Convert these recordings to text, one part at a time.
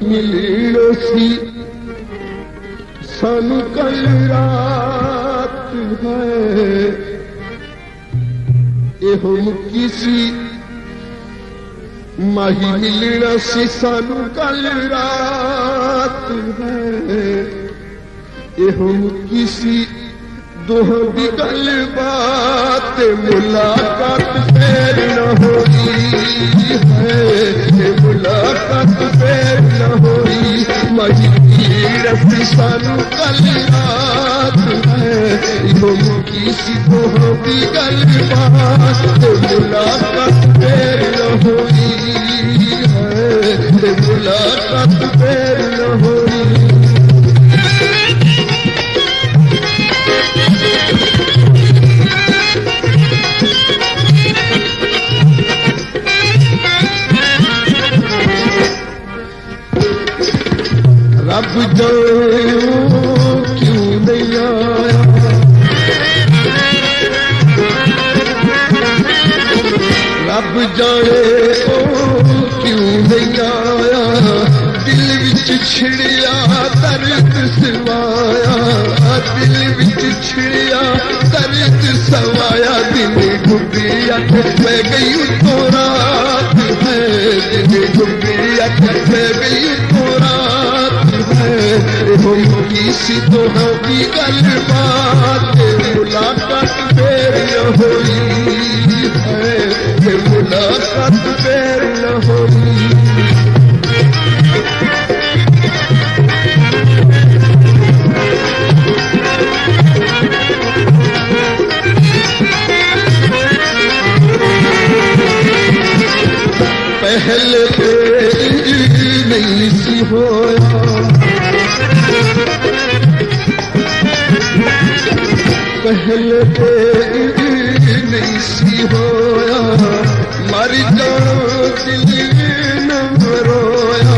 मिलनो सी सानू कल रात है एहो मुक्की सी माही मिलना सी सानू कल रात है एहो मुक्की सी दोहां दी गल बात मुलाकात फेर न होई है मुलाकात फेर न होई माही रस्ती सानू कल रात है इहो मुक्की सी दोहां दी गल बात मुलाकात फेर न होई है मुलाकात फेर न होई रब जाने क्यों नहीं आया रब जाने क्यों नहीं आया दिल विच छिड़िया दर्द सवाया दिल विच छिड़िया दर्द सवाया दिन डूबी अख पै गई उतों रात है दिन डूबी अख पै गई उतों रात मुक्की सी दोहां दी गल बात मुलाकात फेर न होई है मुलाकात फेर न होई पहले नहीं सी होया पहले नहीं सी होया मर जानो दिल न रोया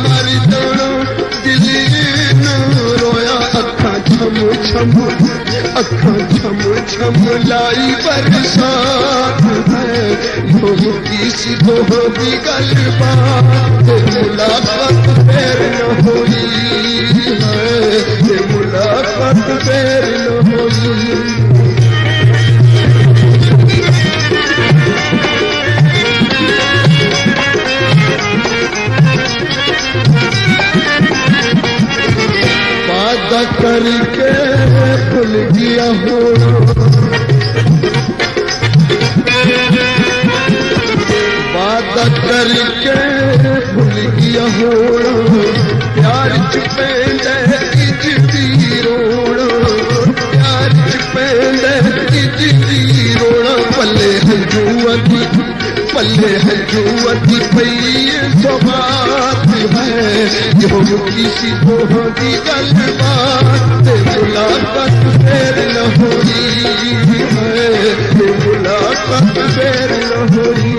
मर जानो दिल न रोया अखा छम छम अखा छम छम लाई बरसात है मुक्की सी दोहां दी गल बात मुलाकात फेर न होई है मुलाकात फेर न होई वादा करके भूल गया हो वादा करके भूल गया हो प्यार च पैंदा इजदी रोना प्यार च पैंदा इजदी रोना पल्ले हंजुआ दी पई सौगात है यो मुक्की सी दोहां दी गल बात मुलाकात फेर न होई है मुलाकात फेर न होई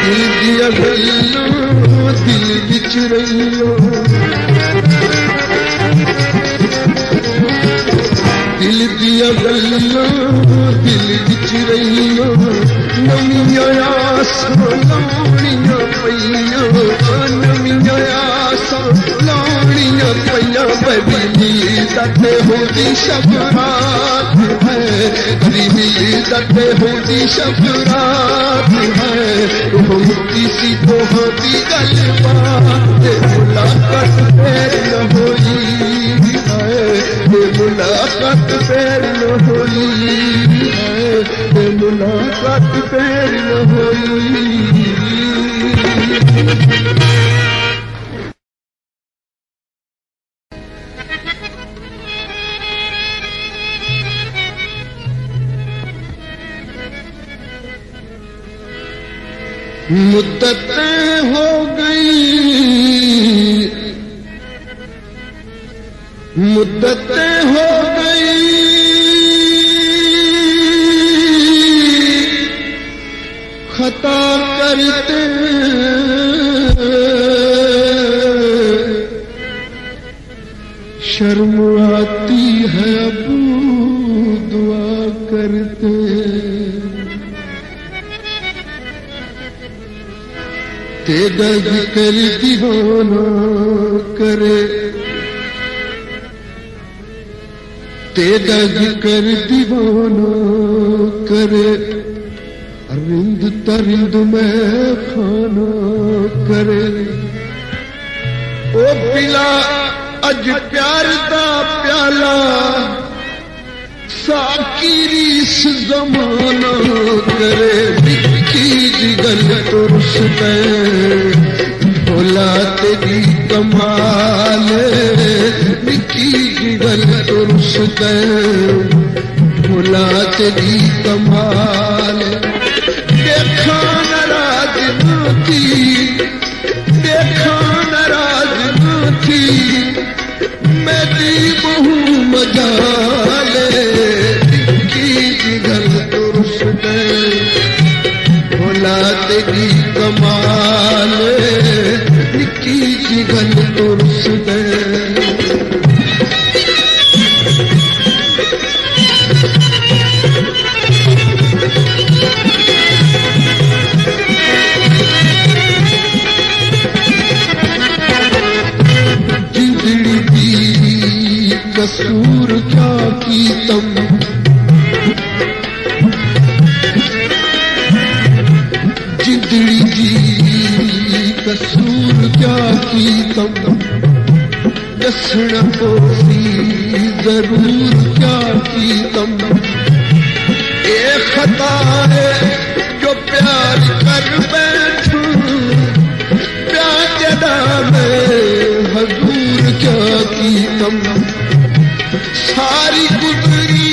दिल दिया गल्लां दिल विच रहियो दिल दिया गल्लां दिल विच रहियो नवियां आसां लाउणियां पईयां नवियां आसां लाउणियां पईयां बदली दते होंदी शब रात है गरीबी दते होंदी शब रात है मुक्की सी दोहां दी गल बात मुलाकात फेर न होई है मुलाकात फेर न होई है मुलाकात फेर न होई मुद्दतें हो गई मुद्दतें हो गई खता करते शर्म आती अबू दुआ करते तेरा जिक्र दीवाना करे तेरा जिक्र दीवाना करे रिंद तरिंद में खाना करे ओ पिला अज प्यार दा प्याला साकी रीस जमाना करे विक्की दी गल तुरसते भोला तेरी कमाल विक्की दी गल तुरसते भोला तेरी कमाल देखा नाराज थी देखा नाराज थी मेरी बहु मजाले की गल तुरसते भोला तेरी कमाल की गल तुरसते कसूर क्या की तम जिंदड़ी जी कसूर क्या की तम दसना पोसी जरूर क्या की तम ये खता है जो प्यार कर बैठू प्यार जदा में हजूर क्या की तम सारी गुजरी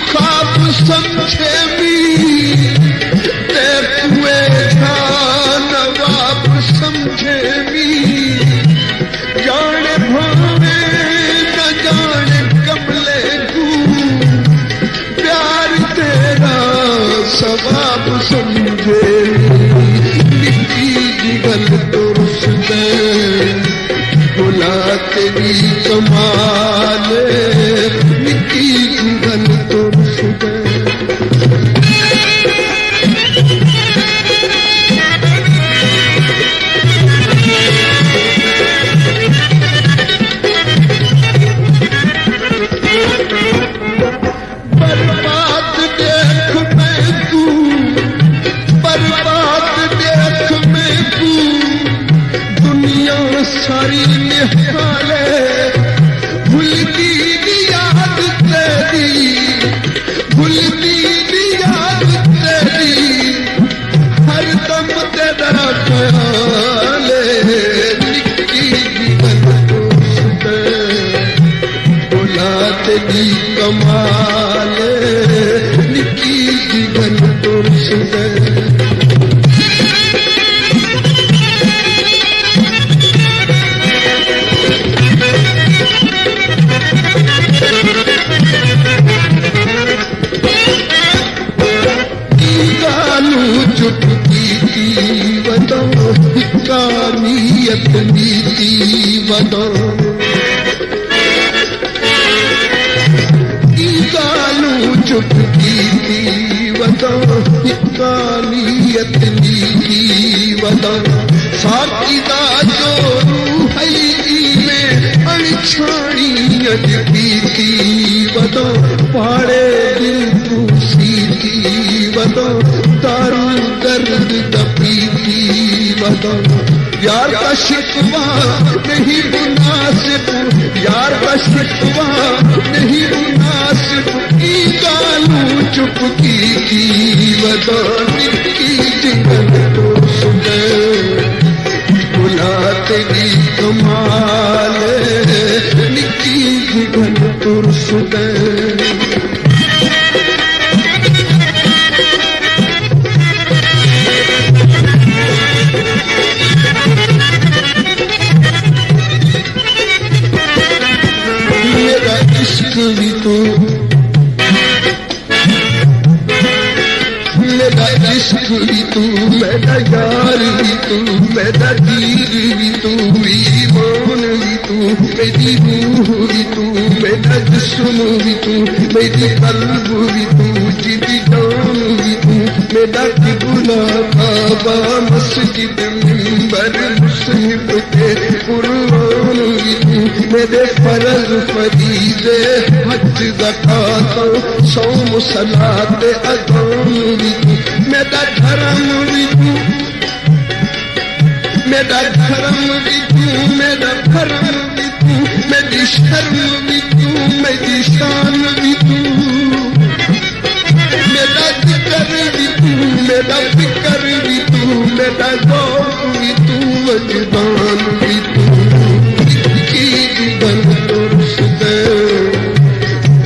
ख्वाब समझे भी तेरे नवाब समझे भी जाने भावे न जाने कमले तू प्यार तेरा सवाब समझे निकी की गल तुरसते भोला तेरी कमाल निकी की गल तुरसते बर्बाद देख मैं तू बर्बाद देख मैं तू दुनिया सारी निहाले भूलती दी याद तेरी भूलती दी याद तेरी हर दम तेरा ख्याल निकी दी गल तुरसते भोला तेरी कमाल निकी दी गल तुरसते कानियत नीति वदो गालू चुप कीती वदो कानियत नीति वदो साकी दा जोरू हई में अणछाणी अज कीती वदो पाड़े दिल तू सीती वदो दारू दर्द दपीती वदो यार का शिकवा नहीं मुनासिब यार का शिकवा नहीं मुनासिब ई गालू चुप की वदो निकी जिगल तुरसते भोला तेरी कमाल निकी जिगल तुरसते इश्क भी तू मेरा इश्क भी तू मेरा यार भी तू मेरा दीन भी तू, ईमान भी तू, मेरी रूह भी तू, मेरा जिस्म भी तू, मेरी कल्ब भी तू, जिदी जान भी तू, मेरा किबला काबा मस्जिद मिंबर मुसहिफ के कुरान भी तू, मेरे फर्ज फरीज़े हज ज़कात सौम सलात अज़ान भी तू, मेरा धर्म भी तू, मेरा धर्म भी तू, मेरा भरम भी तू, मेरी शर्म भी तू, मेरी शान भी तू, मेरा जिक्र भी तू, मेरा फिक्र भी तू, मेरा ज़ौक़ भी तू, वजदान भी तू। की दिल तुरसदे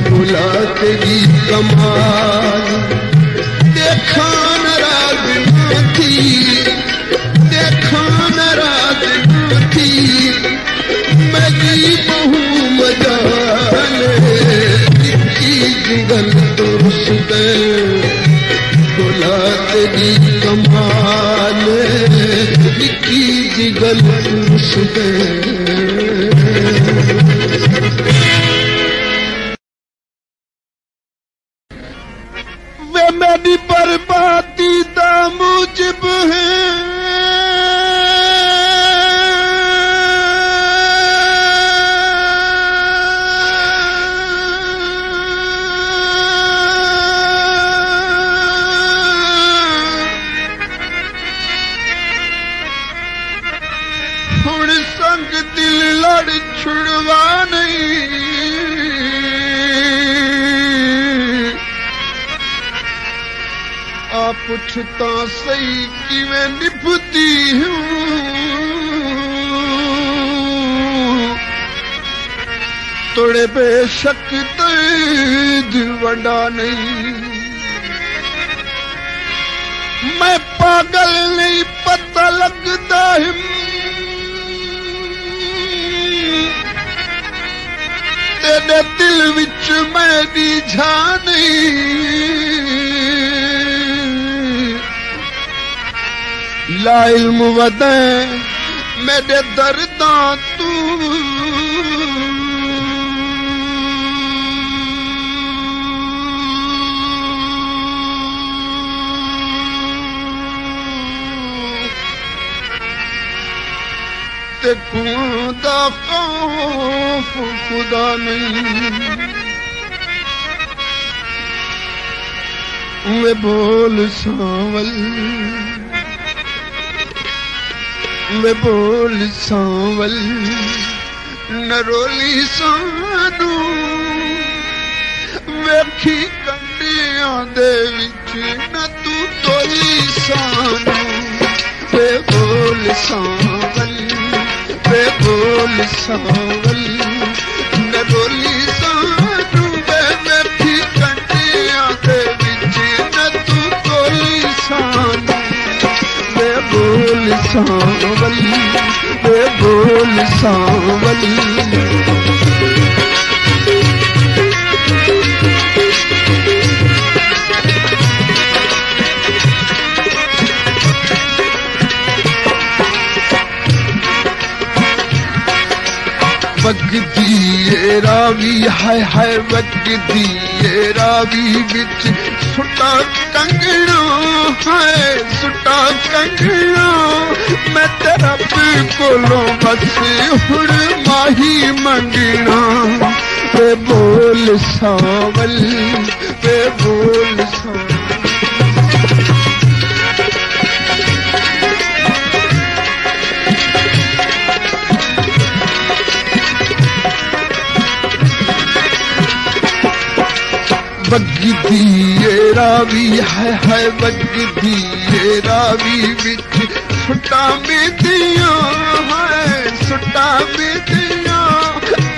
बुला तेरी कमाल, देखा नाराज न थी, देखा नाराज न थी, मेरी बहू मजाले की गल तुरसदे बुला तेरी कमाल, की गल तुरसदे। वे मेरी बर्बादी दा मूजिब है, हुण संग दिल लड़ छुड़वा नहीं, आ पुछता सही किवें निभती हूँ, तोड़े बेशक दर्द वड़ा नहीं, मैं पागल नहीं पता लगता है, तेरे दिल विच मेरी जान ला इल्म वदे मेरे दर्दां तू, ते खुदा खौफ खुदा नहीं, वे बोल सांवल, वे बोल सांवल, नरोली सानू वेखी कंडियां दे विच न तू तोली सानू, वे बोल सांवल, वे बोल सांवल, नरोली सानू वेखी कंडियां दे विच न तू तोली सानू, वे बोल सांवल, वे बोल सांवल। वगदी ये रावी हाय हाय, वगदी ये रावी बिच सुटा कंगना है, सुटा कंगना, मैं तेरा कोलों बस हुण माही मंगना, वे बोल सांवल, वे बोल सांवल। वगदी ये रावी है हाय, वगदी ये रावी बिच सुटा मेदिया है, सुटा मेदिया,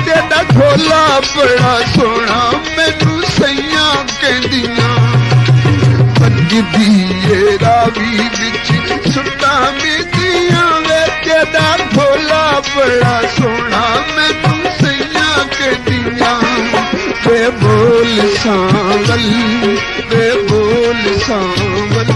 तेरा ढोला बड़ा सोना मैनू सैया कहदियां, वगदी ये रावी बिच सुटा मेदिया, वे तेरा ढोला बड़ा सोना मैनू सैया कहदियां, वे बोल सांवल, वे बोल सांवल।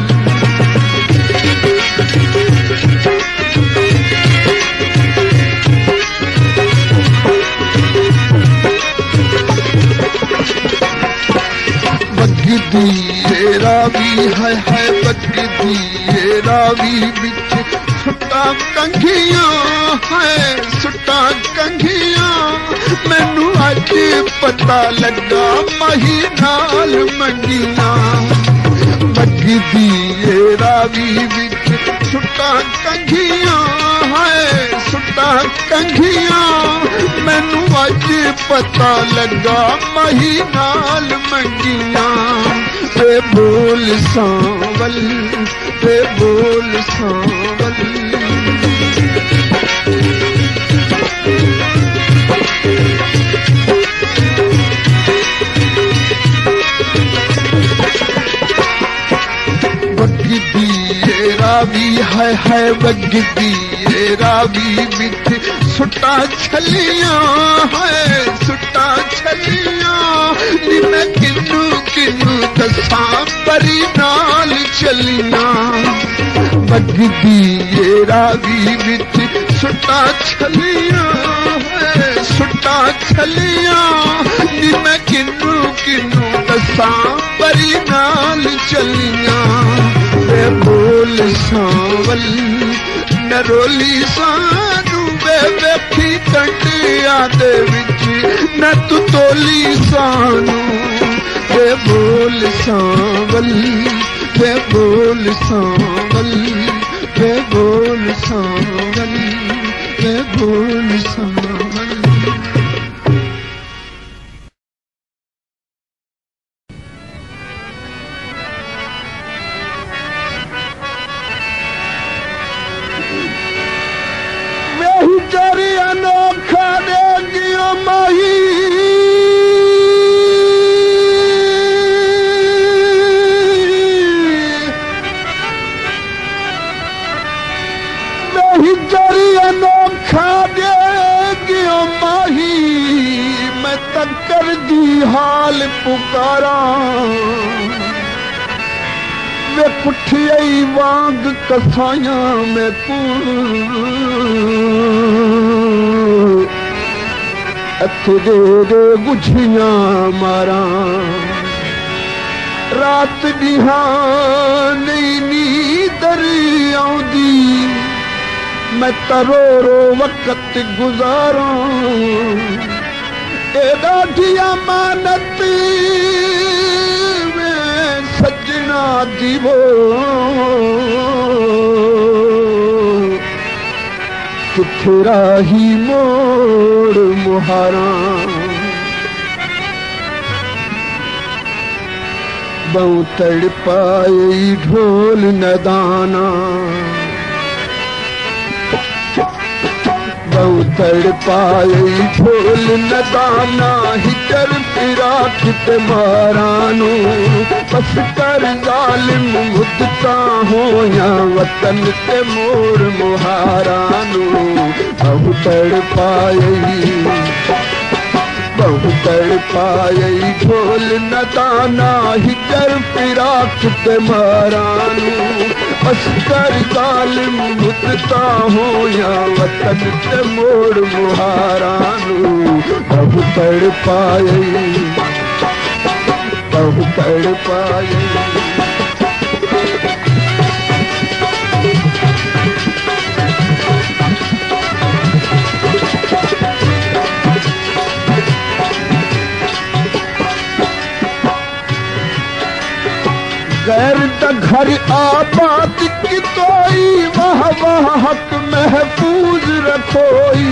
बगदी रावी है बगदी रावी बिच सुटा कंघियां है सुटा कंघियां मैनू अज पता लगा मही नाल मंगियां बगदी रावी बिच सुटा कंघियां है सुटा कंघियां मैनू अज पता लगा मही नाल मंगियां वे बोल सांवल वे बोल सांवल बगदी रावी है बगदी रावी बिच सुटा छलियां है सुटा छलियां नी मैं किन्नू किन्नू दसा परी नाल चलियां बगदी रावी बिच सुटा छलियां है सुटा छलियां नी मैं किन्नू किन्नू दसा परी नाल चलियां वे बोल सांवल नरोली सानू वे वेखी कंडिया दे विच न तू तोली सानू वे बोल सांवल वे बोल सांवल वे बोल सांवल वे बोल सांवल अनोखा देगी माही नहीं जरी अनोखा देगी माही मैं तकर दी हाल पुकारा वे कुठियाई वांग कसाया मैं दे गुझियां मारा रात दिहा नहीं नींदर आउंदी मैं तरो रो वक्त गुजारा एदा दिया मानत सजना दीवो किथे राही मोड़ मुहारा बहु तड़ पाए ढोल नदाना बहु तड़ पाए ढोल नदाना हिटर फिरा कित मारानू बस कर जालिम मुद्दता हो या वतन ते मोर मुहारानू बहु तड़ पाए ढोल नदाना हिटर फिरा कित मारानू बस कर जालिम मुद्दता हो या वतन ते मोर मुहारानू बहु तड़ पाए गैर घर आबाद की तोई वह हक महफूज रखोई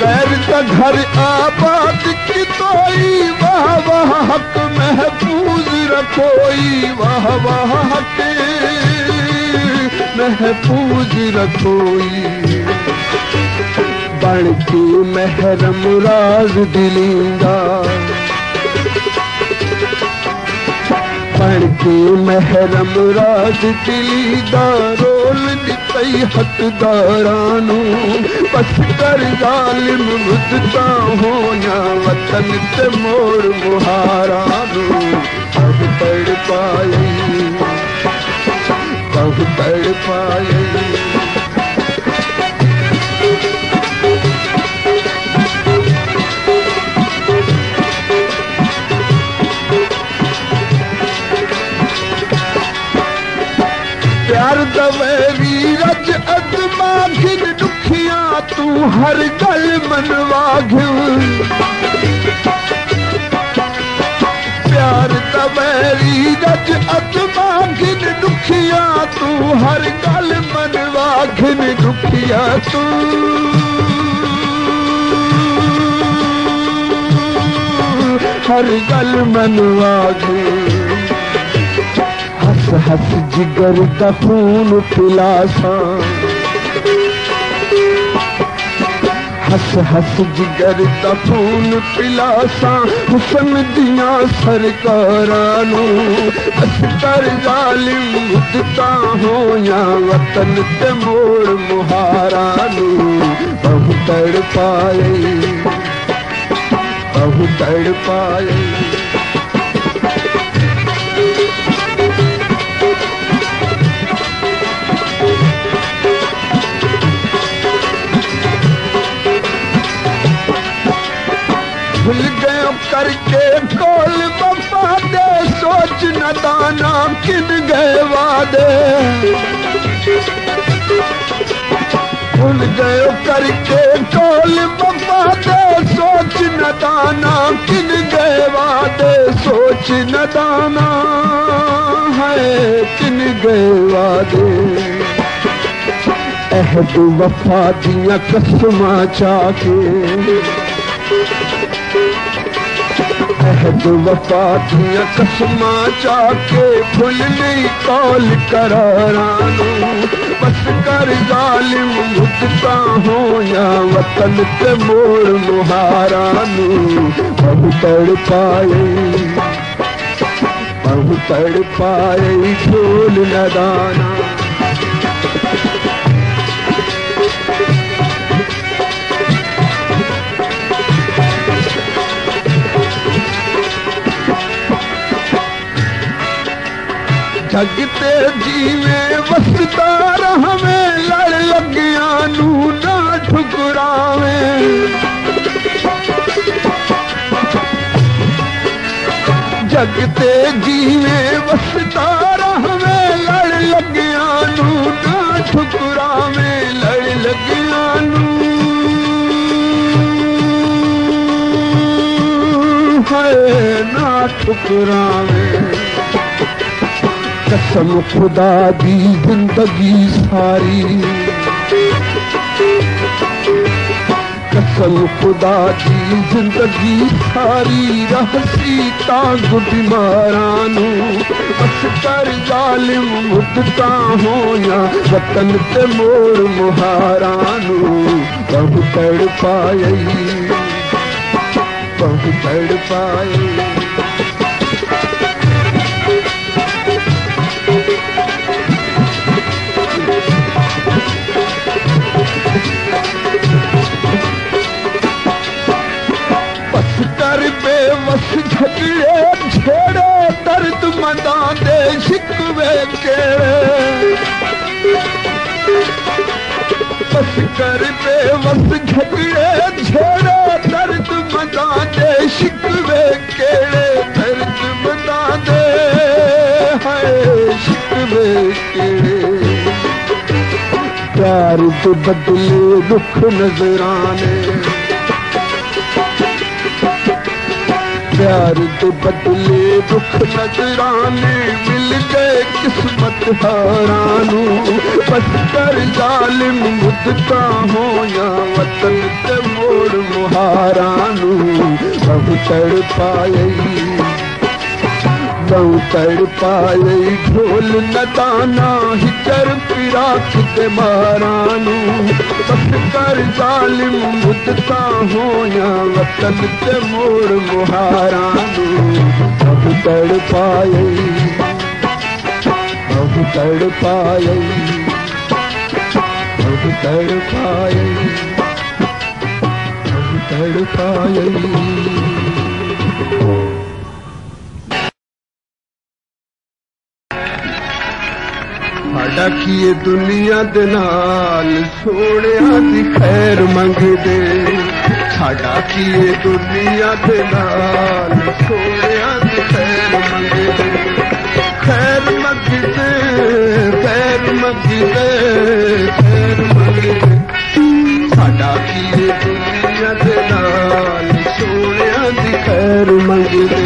गैर घर आबाद की तोई वह हक महफूज रखोई वह हक महफूज रखोई बन के महरम राज दिलींदा बन के महरम राज दिलीदा रोल नितई हकदारानू बस कर जालिम मुद्दता हो या वतन ते मोर मुहारानू अब तड़ पाए प्यार दवेरी रज अदमा घिन दुखिया तू हर गल मनवा घिव प्यार दवेरी रज अदमा घिन दुखिया तू हर गल मनवा घिन दुखिया तू हर गल मनवा घिन हस हस जिगर दा खून पिलासा हस हस जिगर दा खून पिलासा हुस्न दिया सरकारां नू बस कर जालिम मुद्दता हो या वतन ते मोड़ मुहारां नू बहु तड़पाए बहु तड़पाए भूल गए करके कौल वफा दे सोच न दाना किन गए वादे भूल गए करके कौल वफा दे सोच न दाना किन गए वादे सोच न दाना है किन गए वादे अहद वफा दिया कसमां चाके अहद वफा दिया कसमां चाके भुल नहीं कौल करारां नू बस कर जालिम मुद्दता हो या वतन ते मोड़ मुहारां नू बहु तड़पाए ढोल नदाना जगते जीवे वसदार हमें लड़ लगिया नू ना ठुकरावे जगते जीवे वसदार हमें लड़ लगिया नू ना ठुकरावे लड़ लगिया नू है ना ठुकरावे कसम खुदा दी जिंदगी सारी कसम खुदा दी जिंदगी सारी रहसी तांग बीमारां नू बस कर जालिम मुद्दता हो या वतन ते मोड़ मुहारां नू बहु तड़पाए बेवस झगड़े छेड़े दर्द मंदा दे शिकवे केड़े बस कर बेवस झगड़े छेड़े दर्द मंदा दे शिकवे केड़े दर्द मंदा दे है शिकवे केड़े प्यार के बदले दुख नजराने प्यार के बदले दुख नजराने मिल गए किस्मत हारां नू बस कर जालिम मुद्दता हो या वतन ते मोड़ मुहारां नू बहु तड़पाए ढोल नदाना हिजर फिराक ते मारां नू बस कर जालिम मुद्दता हो या वतन ते मोड़ मुहारां नू बहु तड़पाए साडा कीए दुनिया दे नाल सोहणिया दी खैर मंगदे साडा कीए दुनिया दे नाल सोहणिया दी खैर मंगदे खैर मंगदे खैर मंगदे साडा की दुनिया दे नाल सोहणिया दी खैर मंगदे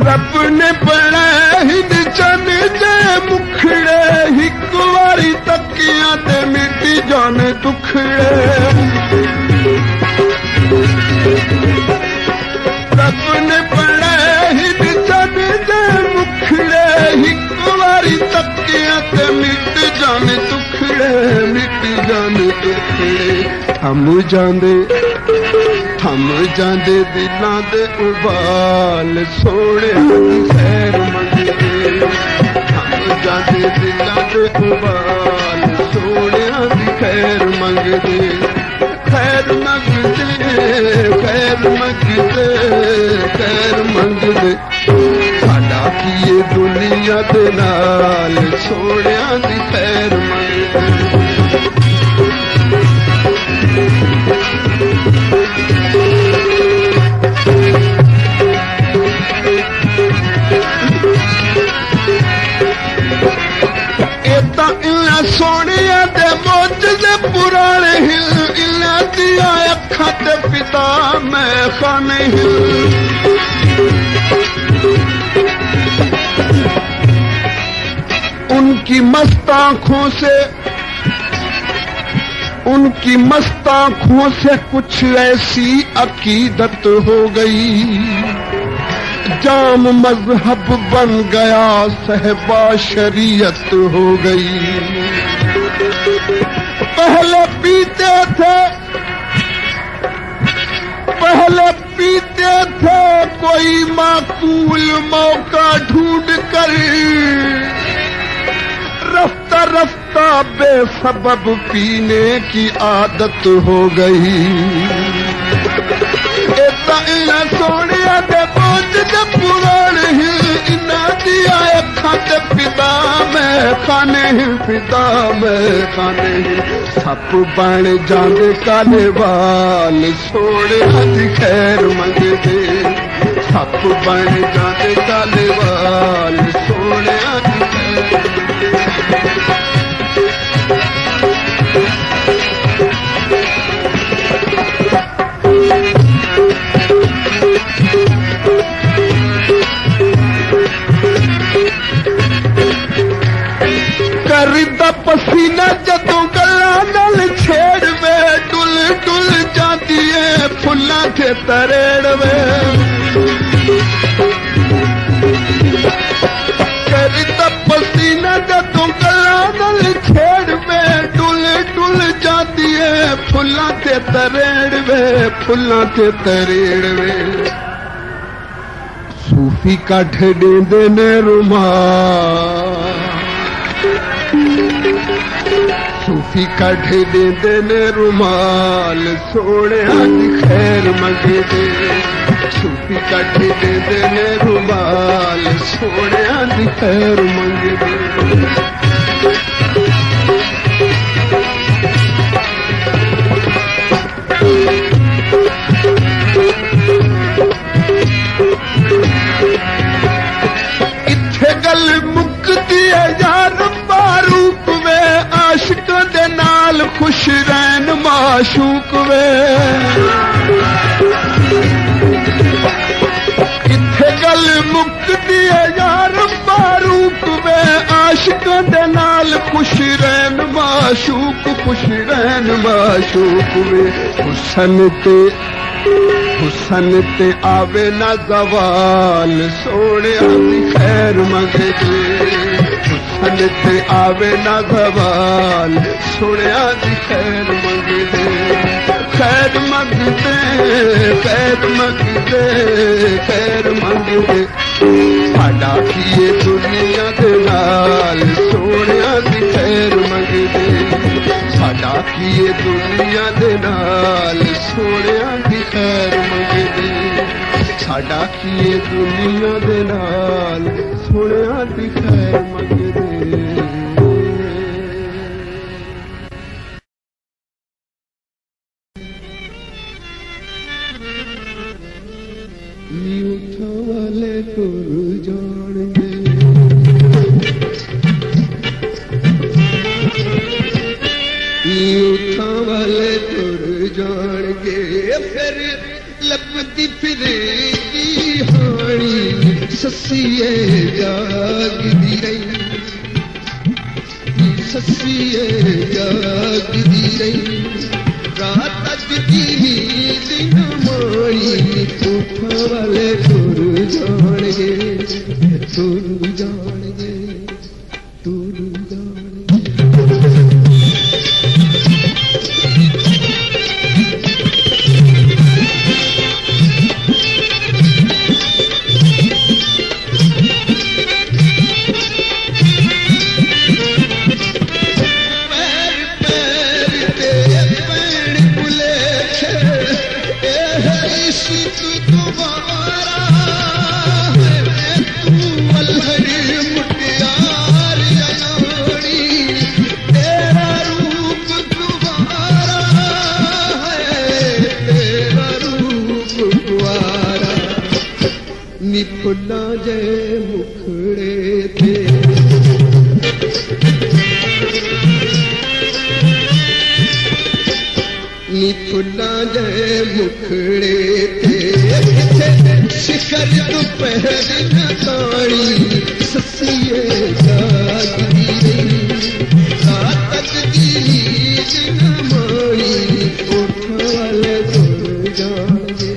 रब ने बनाया हिंद चन दे मुखड़े हिक वारी तकिया ते मिटी जाने दुखड़े रब ने बनाया हिंद चन दे मुखड़े हिक वारी तकिया ते मिट जाने दुखड़े मिट जाने दुखड़े थम जांदे दिलां दे उबाल सोहणे दी खैर मंगदे थम जांदे दिलां दे उबाल सोहणे दी खैर मंगदे खैर मंगदे खैर मंगदे खैर मंगदे साडा की दुनिया दे नाल सोहणे दी खैर मंगदे सोनिया दे मोजज़े पुराने हिल इन्ना दिया अखां ते पिता मैं खाने हिल उनकी मस्त आंखों से कुछ ऐसी अकीदत हो गई जाम मजहब बन गया सहबा शरीयत हो गई पहले पीते थे कोई माकूल मौका ढूंढ कर रफ्ता रफ्ता बेसबब पीने की आदत हो गई सोनिया दे बोझ दे पुराने हिल इन्ना दिया अखां ते पिता मैं खाने हिल पिता मैं खाने हिल सप बन जांदे काले वाल सोहणिया दी खैर मंगदे सप बन जांदे काले वाल सोहणिया दी खैर करदा पसीना जदों गल्लां नाल छेड़वे डुल डुल जांदी ऐ फुल्लां ते तरेड़वे करदा पसीना जदों गल्लां नाल छेड़वे डुल डुल जांदी ऐ फुल्लां ते तरेड़वे सूफी काठ देंदे ने रुमाल सूफी कढ़ देंदे ने रुमाल सोहणिया दी खैर मंगदे सूफी कढ़ देंदे ने रुमाल सोहणिया दी खैर मंगदे इत्थे गल मुकदी है यार बारूक वे आशिक दे नाल खुश रहन माशूक वे इत्थे गल मुकदी है यार बारूक वे आशिक दे नाल खुश रहन माशूक वे हुसन ते आवे ना जवाल सोहणिया दी खैर मंगदे हुसन ते आवे ना जवाल सोहणिया दी खैर मंगदे खैर मंगदे खैर मंगदे खैर मंगदे साडा की दुनिया दे नाल सोहणिया दी खैर मंगदे साडा की दुनिया दे नाल सोहणिया दी खैर मंगदे साडा की दुनिया दे नाल सोहणिया दी खैर मंगदे। तुर जाणगे उठां वाले तुर जाणगे फिर लपदी फिरेगी हाणी ससीए जागदी रही ससीए जागदी रही रात अजदी दिन माणी उठां वाले तुर जाणगे तुर जाणगे तुर फुला जे मुखड़े थे नी फुला जे मुखड़े थे शिखर दोपहर न ताड़ी ससीए जागदी रही रात अजदी दिन माणी उठां वाले तुर जाणगे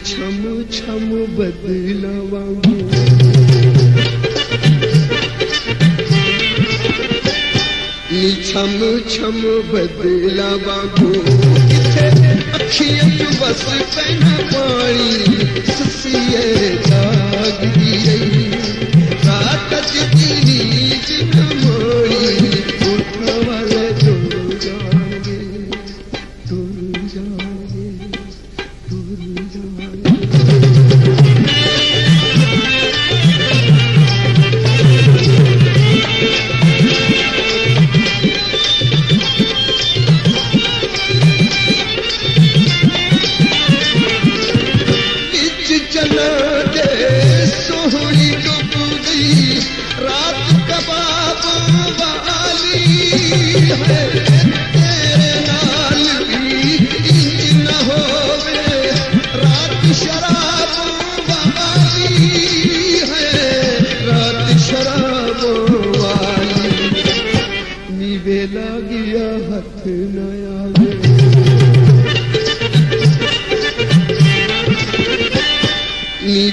छम छम बदलावांगू नी छम छम बदलावांगू अखियां बस पैना पानी ससीए जागदी रही रात अजदी दिन माणी उठां वाले तुर जाणगे तुर जाणगे तुर जाणगे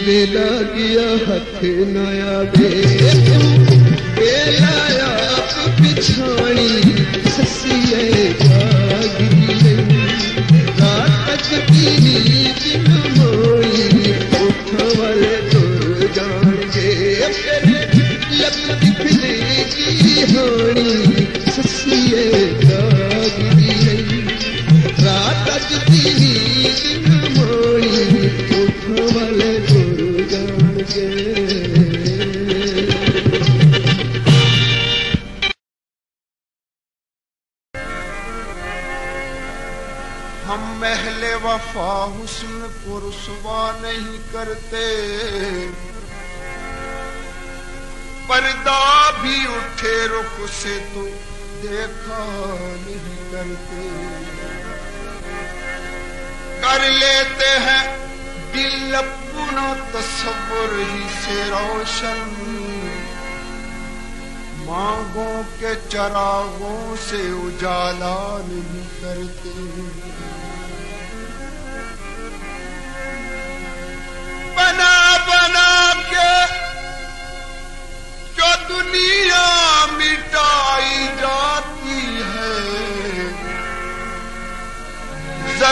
बेला गया हथ नया बेलाया पिछाणी ससीए जागदी रही रात अजदी दिन माणी उठां वाले तुर जाणगे लपदी फिरेगी हाणी ससीए जागदी रही रात अजदी दिन माणी उठां वाले हम महले वफा हुस्न को रुसवा नहीं करते पर्दा भी उठे रुख से तो देखा नहीं करते कर लेते हैं दिल अपना तस्वुर ही से रोशन मांगों के चरागों से उजाला नहीं करते बना बना के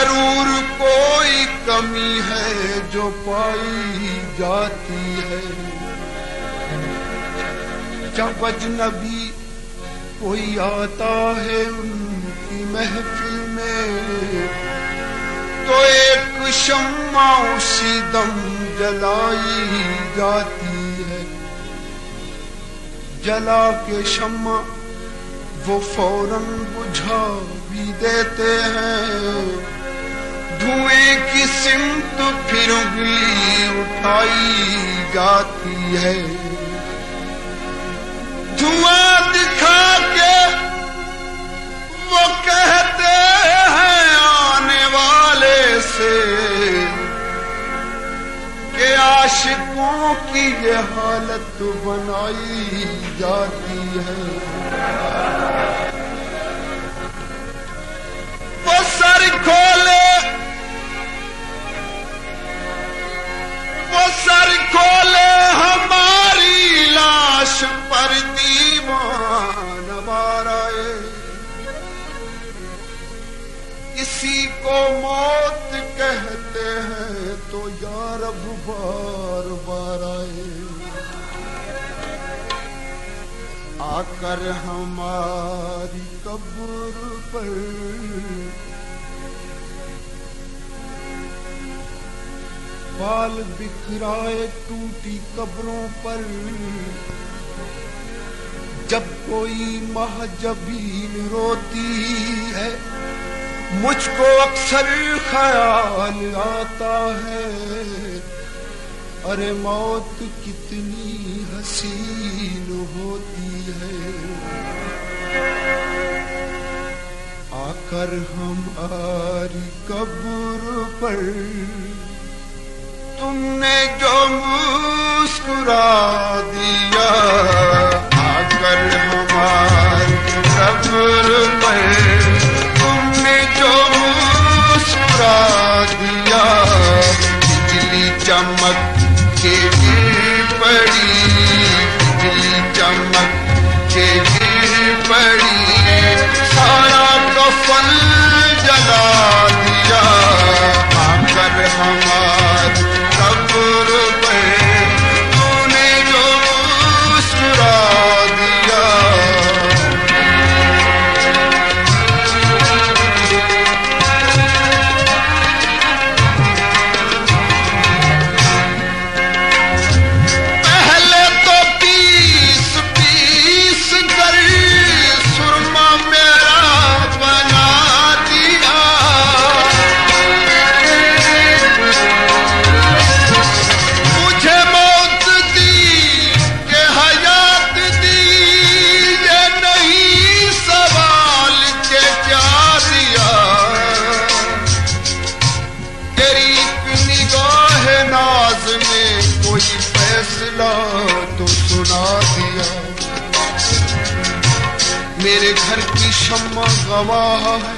जरूर कोई कमी है जो पाई जाती है। जब अजनबी कोई आता है उनकी महफिल में तो एक शम्मा उसी दम जलाई जाती है। जला के शम्मा वो फौरन बुझा भी देते हैं। धुएं की सिमत फिर उंगली उठाई जाती है। धुआं दिखा के वो कहते हैं आने वाले से कि आशिकों की ये हालत बनाई जाती है। वो सर खोले, वो सर खोले हमारी लाश पर दीवान बाराए। इसी को मौत कहते हैं तो यार अब बार बार आए। आकर हमारी कब्र पर बाल बिखराए टूटी कब्रों पर। जब कोई महजबीन रोती है मुझको अक्सर ख्याल आता है, अरे मौत कितनी हसीन होती है। आकर हमारी कब्र पर तुमने जो मुस्कुरा दिया। आकर हमारी कब्र पर तुमने जो मुस्कुरा दिया। बिजली चमक के गिर पड़ी, बिजली चमक के गिर पड़ी। सारा कफन जला दिया। आकर हमारी कब्र पर तूने जो मुस्कुरा दिया। पहले तो पीस पीस कर सुरमा मेरा बना दिया। मुझे मौत दी के हयात दी, ये नहीं सवाल के क्या दिया। तेरी एक निगाह नाज ने कोई फैसला तो सुना दिया। मेरे घर की शम्मा गवाह है,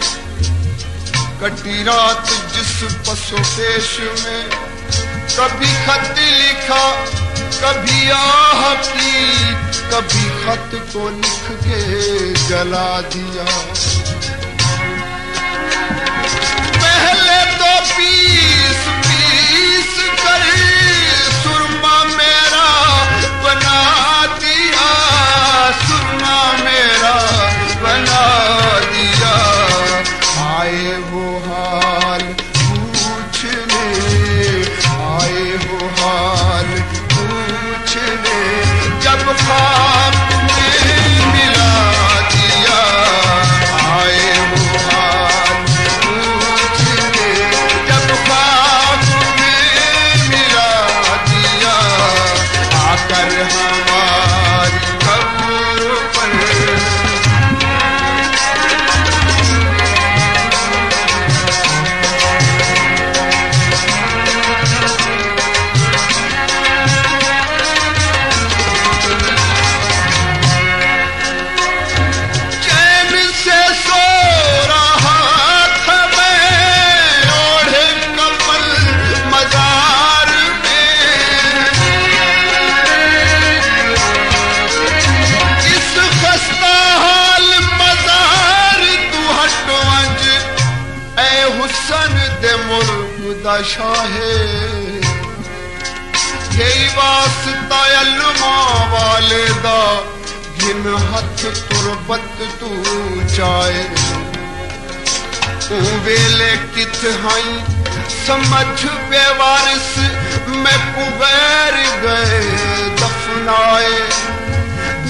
कटी रात जिस पसो पेश में। कभी खत लिखा, कभी आह की, कभी खत को लिख के जला दिया। पहले तो पीस पीस कर सुरमा मेरा बना दिया। सुरमा मेरा बना दिया। आए वो हाल पूछने, आए वो हाल पूछने, जब खाक में मिला दिया। दे मुल्क दा शाहे यही वास्ता अल्मा वाले दा घिन हथ तुरबत तू जाए वेले किथ हाई समझ बेवारिस मैं पुगैर गए दफनाए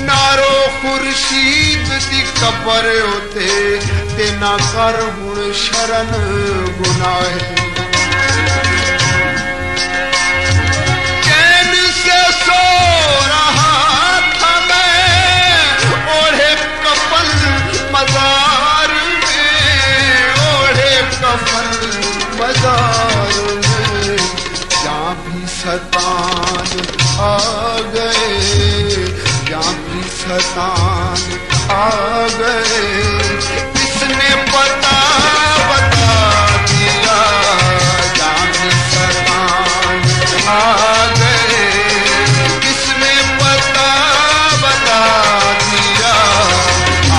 नारो खुर्शीद दी कबर होते ते ना कर हुण शरण गुनाहे चैन से सो रहा था मैं ओढ़े कफन मजार में ओढ़े कफन मजार में जहाँ भी सतान आ गए जहाँ भी सतान आ गए किसने बता दिया जहाँ भी सतान आ गए किसने बता दिया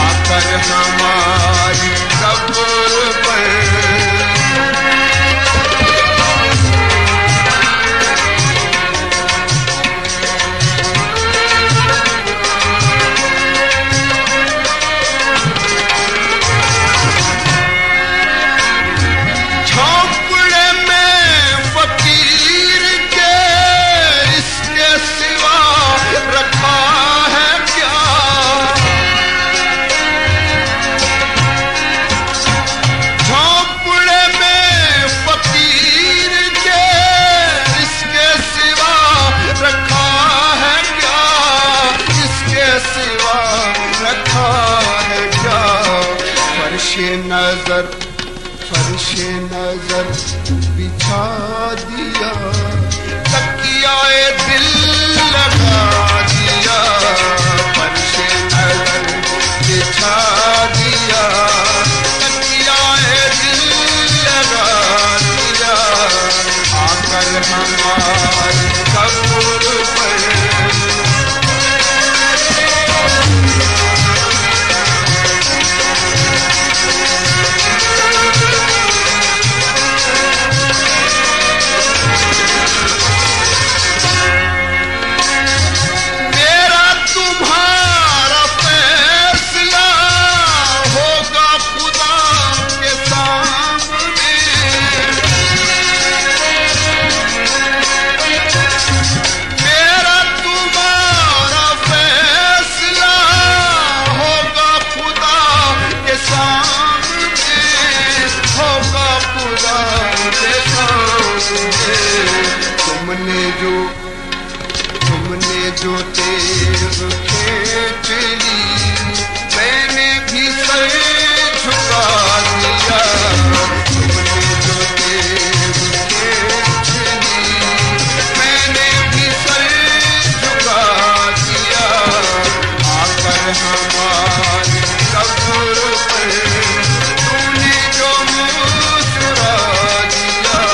आकर हमारी कब्र पर फर्शे नजर बिछा दिया तकियाए दिल लगा दिया फर्शे नजर बिछा दिया तकियाए दिल लगा दिया आकर हमारी कब्र पर तुमने जो तेज खींच ली मैंने भी सर झुका दिया तुमने जो तेज खींच ली मैंने भी सर झुका दिया आकर हमारी कब्र पर तूने जो मुस्कुरा दिया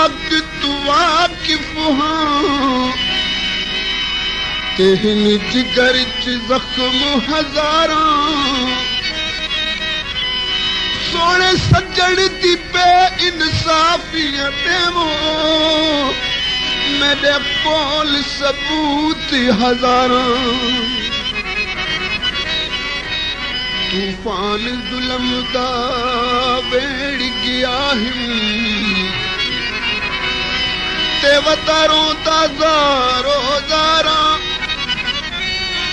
तू वाकिफ हां तेहन जिगर च जख्म हजारां सोने सज्जन दी बे इंसाफियां देवो मेरे कोल सबूत हजारां तूफान जुल्म दा वेड़ गया हिम ते वतारों दा ज़ारो ज़ारा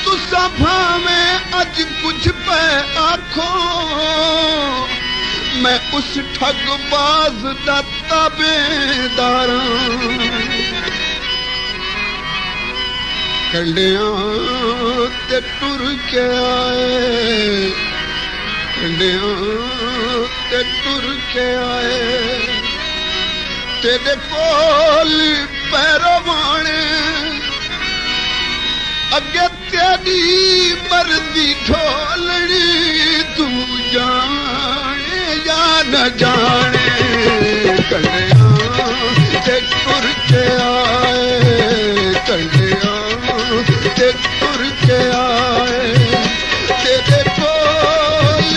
तुसा भावें अज कुछ पे आखो मैं उस ठगबाज दा ताबेदारां कंडियां ते टुर के आए कंडियां ते टुर के आए तेरे कोल पैरवाने अगे तेरी मर्दी ढोलनी तू जाने या न जाने कंडियां ते टुर के आए कंडियां ते टुर के आए तेरे कोल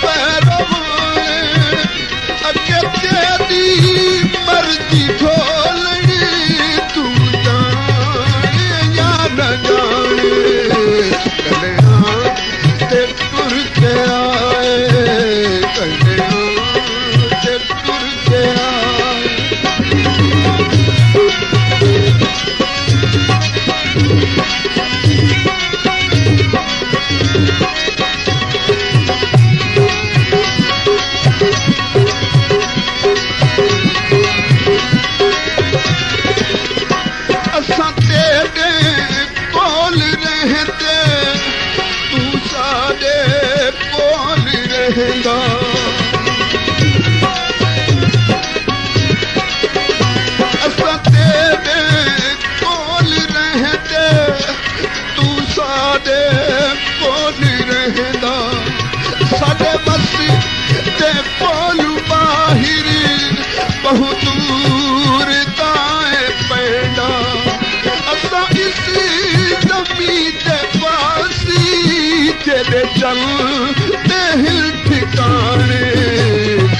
पैरवाने अगे तेरी मर्जी ढोलनी तू जाने या न जाने कंडियां ते टुर के आए कंडियां ते टुर के आए असां तेरे कोल रहंदे तू साडे कोल रहंदा साडे बस ते कोल बाहिर बहुत दूर ताए पैदा असां इस ज़मीन ते पासी तेरे चल हिल ठिकाने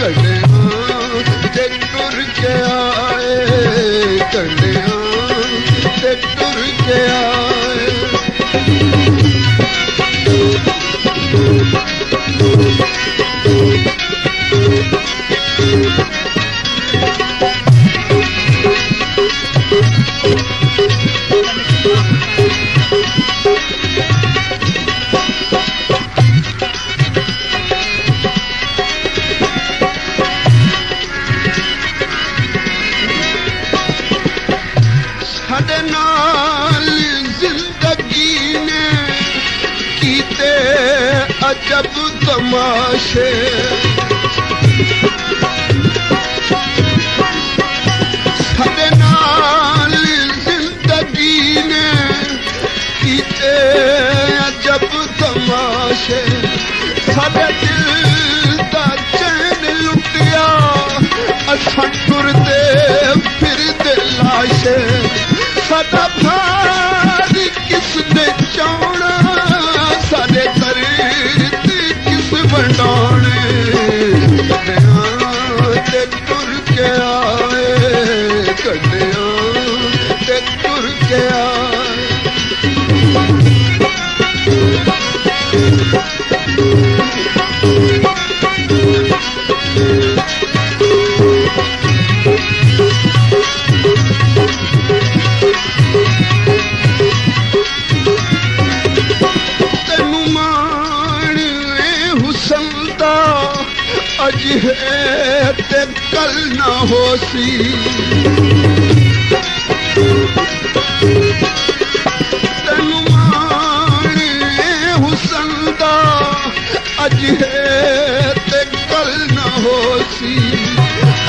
कंडियां ते टुर के आए कंडियां ते टुर के आए अजब तमाशे साडे नाल जिंदगी ने कीते अजब तमाशे साडे दिल दा चैन लुटिया असां टुरदे फिरदे लाशे साडा भार किसने चाहना साडे घर बंडाने ते टुर के आए कंडियां ते टुर के आए अज है ते कल ना होसी तेनू मान हुसन दा अज है ते कल ना होसी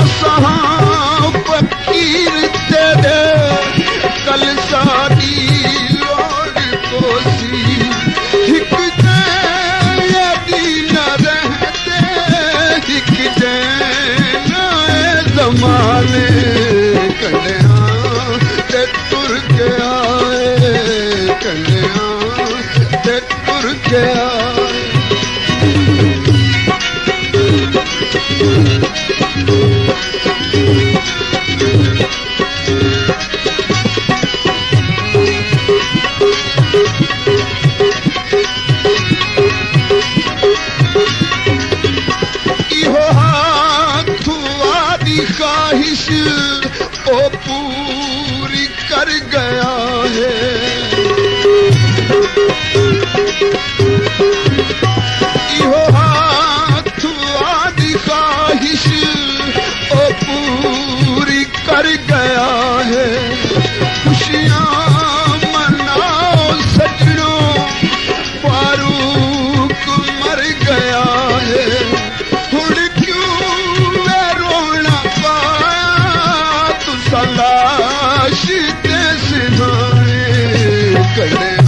असां फकीर तेरे कल साडी लोड़ पोसी हिक जमाने के आए। इहो हाथ आदि ख्वाहिश ओ पूरी कर गया है। इहो हाथ आदि ख्वाहिश ओ पूरी कर गया है। खुशियाँ मनाओ सजनों, फारूक मर गया है। हुण क्यों मैं रोना पाया तू सलाश ते सिधाए। कन्या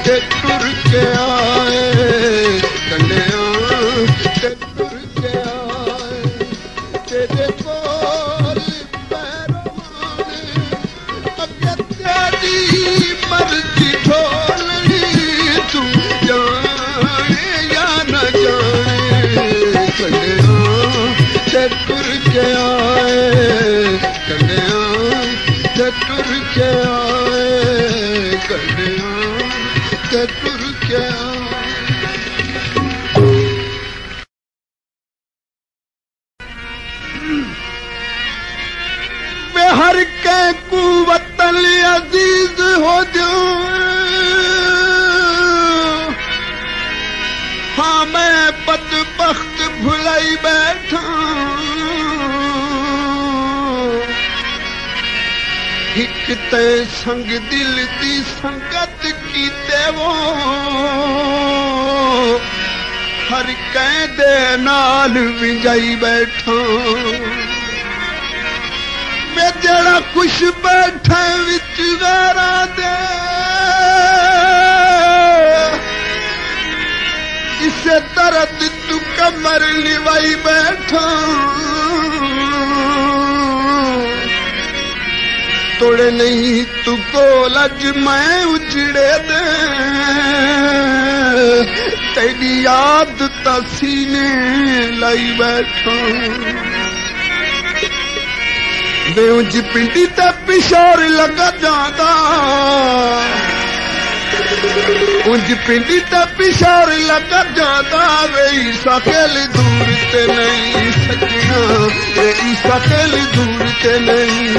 ते तुर के आए, कन्या ते तुर के आए। तेरे कोल पैरवाने अगे तेरी मर्जी ढोलनी, तू जाने या न जाने। कन्या ते तुर के आए, कन्या ते तुर के आए, कन्या ते तुर के आए। वे हर के कुवतल अजीज हो जाऊं। हाँ मैं बदबख्त भुलाई बैठा, एक ते संग दिल दी संगत की देवो। हर कहदे नाल विंजाई बैठा। मैं जड़ा कुछ बैठा विच गारा दे, इसे दर्द तू कमर लिवाई बैठा। तोड़े नहीं तू कोलज मैं उजड़े दे, तेरी याद तसीने लाई बैठा। वे उंज पिंडी ते पिशोर लगा जादा, उंज पिंडी ते पिशोर लगा जादा। वे सकल दूर ते नहीं सजना, वे सकल दूर ते नहीं।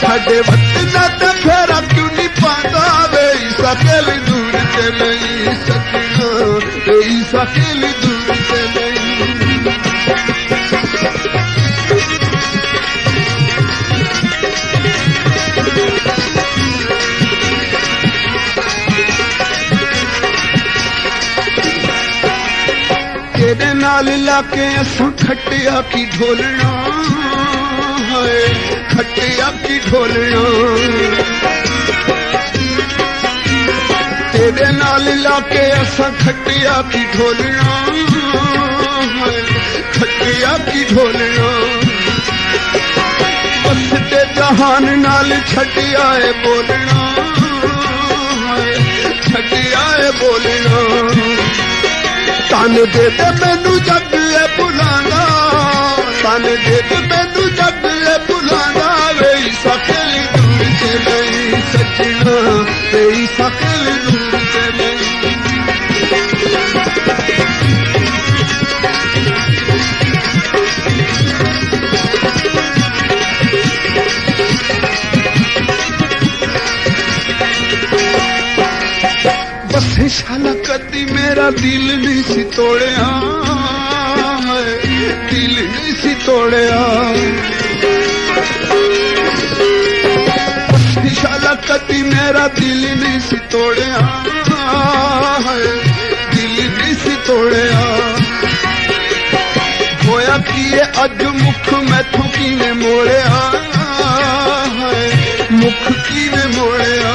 साडे वतना ते फेरा क्यों नहीं पांदा, वे सकल दूर ते नहीं सजना, वे सकल दूर ते नहीं। तेरे नाल लाके असां खटिया की ढोलना है, खटिया की ढोलना। तेरे नाल लाके असां खटिया की ढोलना है, खटिया की ढोलना। बसते जहान नाल छटिया है बोलना है, छटिया है बोलना। तन दे दे मैनू जग है भुलाना, तन दे दे मैनू जग है भुलाना। वे सकल दूर से नहीं सजना, वे सकल दूर से नहीं। बस शाला कदी मेरा दिल नहीं सी तोड़िया, दिल नहीं सी तोड़िया। शाला कदी मेरा दिल नहीं सी तोड़िया, दिल नहीं सी तोड़िया। होया किए अज मुख मैथों किने मोड़िया, मुख किने मोड़िया।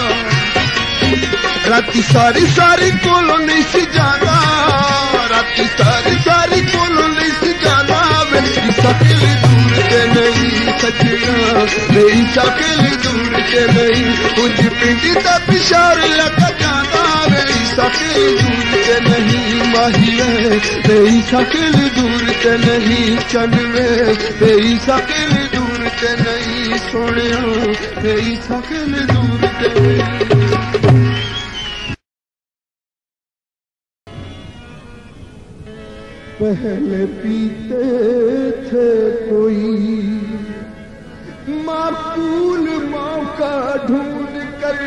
राती सारी सारी कोलों नहीं सी जाना, राती सारी सारी कोलों नहीं सी जाना। मेरी सकल दूर के नहीं सजना, मेरी सकल दूर के नहीं। कुछ पिंडी दा पिशार लगा जाना। माहिए तेरी शक्ल दूर ते नहीं चलवे तेरी शक्ल दूर ते नहीं सोने तेरी शक्ल दूर ते नहीं। पहले पीते थे कोई माकूल मौका ढूंढ कर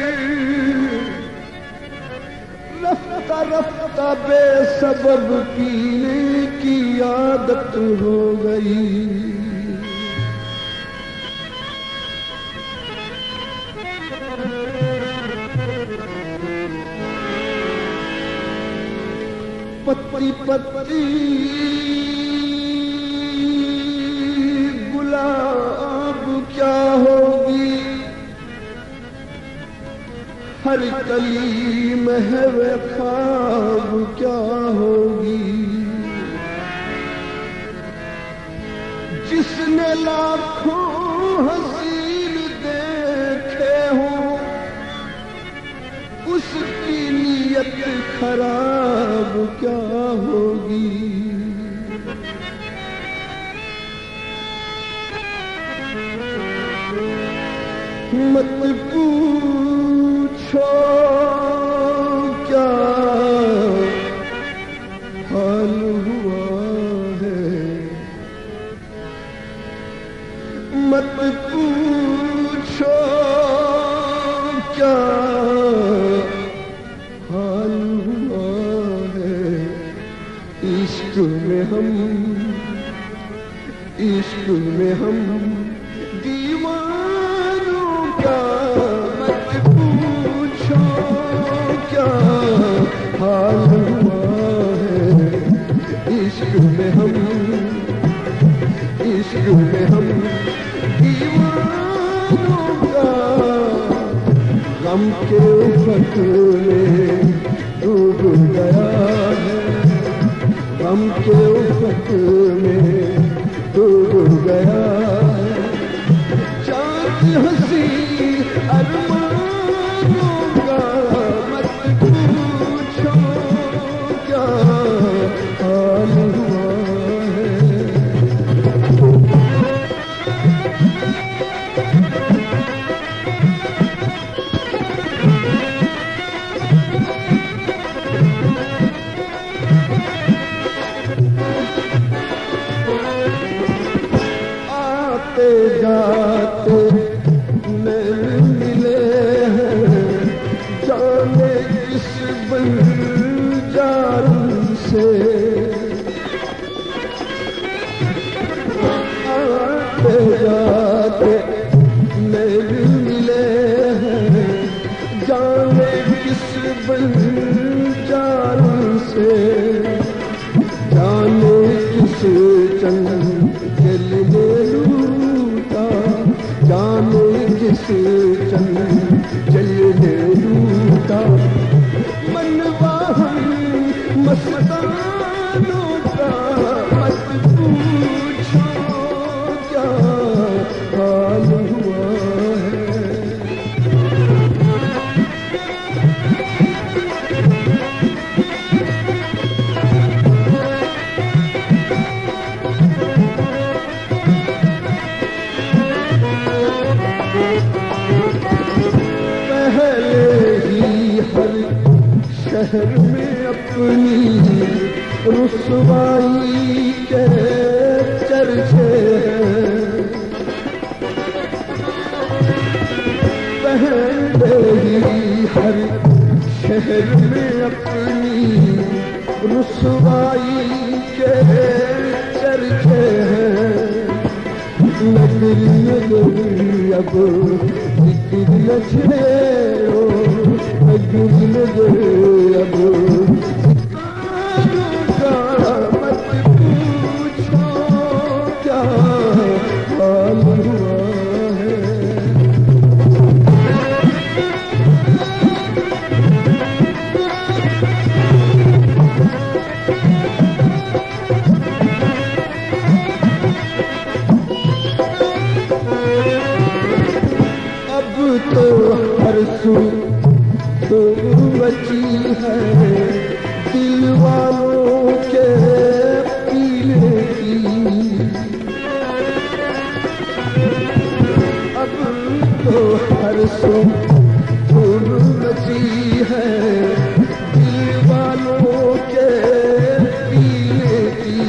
रफ्ता रफ्ता बेसबब पीने की आदत हो गई। पत्ती पत्ती गुलाब क्या होगी हर कली महवे ख्वाब क्या होगी। जिसने लाखों हसीन देखे हों उसकी नीयत खराब क्या होगी। मत पूछो क्या हाल हुआ है मत पूछो क्या हाल हुआ है। इश्क में हम दीवानों का मत पूछो क्या हाल हुआ है। इश्क में हम दीवानों का गम के उफक में डूब गया है गम के उफक में डूब गया है। चाँद हंसी अरमानों का मत पूछो क्या हाल हुआ है। आते जाते नैन मिले हैं जाने किस बंजार से। आते जाते नैन मिले हैं जाने किस बंजार से। जाने किस चंचल ने लूटा जाने किस चंचल ने लूटा। मनवा हम मस्तानों का मत पूछो क्या हाल हुआ है। शहर में अपनी रुसवाई के चर्चे हैं। पहले ही हर शहर में अपनी रुसवाई के चर्चे हैं। नगरी नगरी अब जिक्र न छेड़ो नगरी नगरी अब मत पूछो क्या हाल हुआ है। अब तो हर सू तो बची है दिल वालों के पीले की अब तो हर सो धूम मची है, दिल वालों के पीले की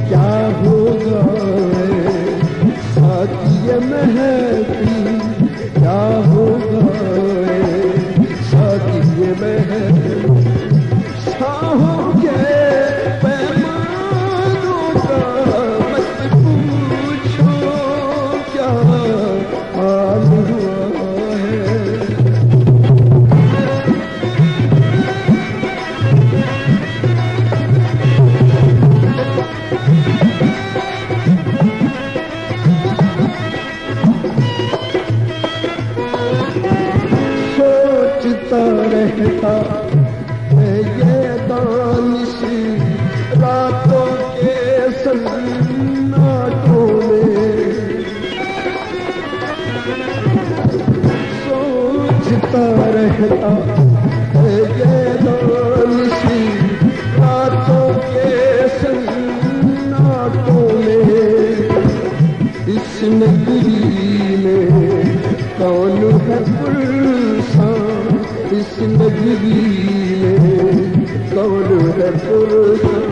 क्या होगा साथी महती, क्या होगा साथी महती, शाहों के पैमानों का मत पूछो क्या हाल हुआ है। सोचता रहता है ये दानिश रातों के सन्नाटों में, सोचता रहता है ये दानिश रातों के सन्नाटों में, इस नगरी में कौन है पुरसान, इस नगरी में कौन है पुरसान,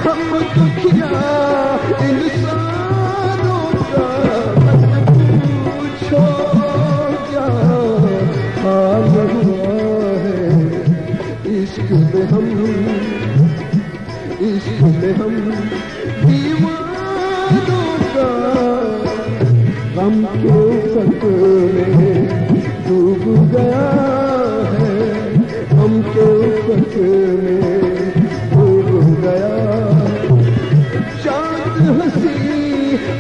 हम दुखिया इंसानों का मत पूछो क्या हाल हुआ है। इश्क में हम दीवानों का गम के फक में डूब गया है, हम के फक में डूब गया, चांद हंसी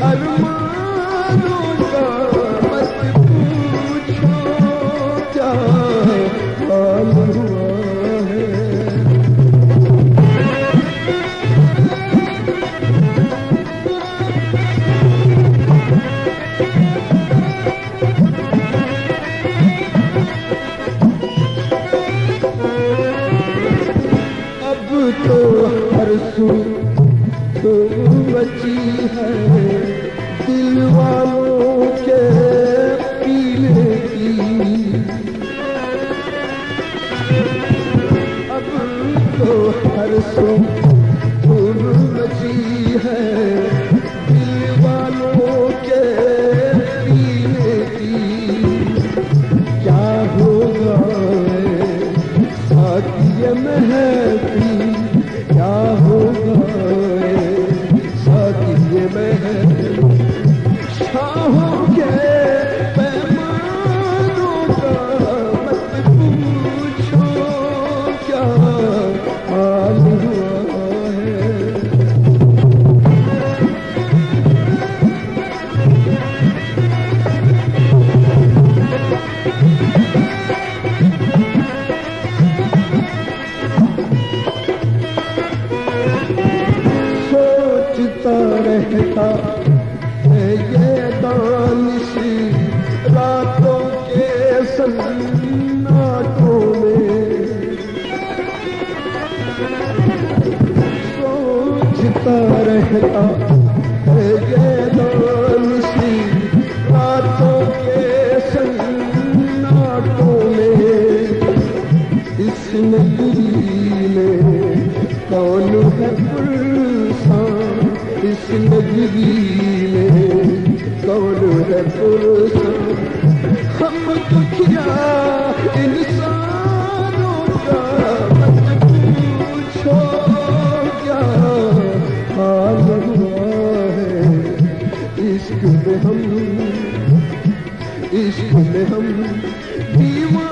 अरमानों का मत पूछो क्या हाल हुआ है। तो हर सू धूम मची है, दिल वालों के पीले की अब तो हर सू धूम मची है, दिल वालों के पीले की क्या होगा साथी महती, क्या होगा साथी महती, शाहों के पैमानों का मत पूछो क्या हाल हुआ है। सोचता रहता है ये दानिश रातों के सन्नाटों में, सोचता रहता है ये दानिश रातों के सन्नाटों में, इस नगरी में कौन है पुरसान, इस नगरी में कौन है पुरसान, हम दुखिया इंसानों का मत पूछो क्या हाल हुआ है। इश्क में हम दीवानों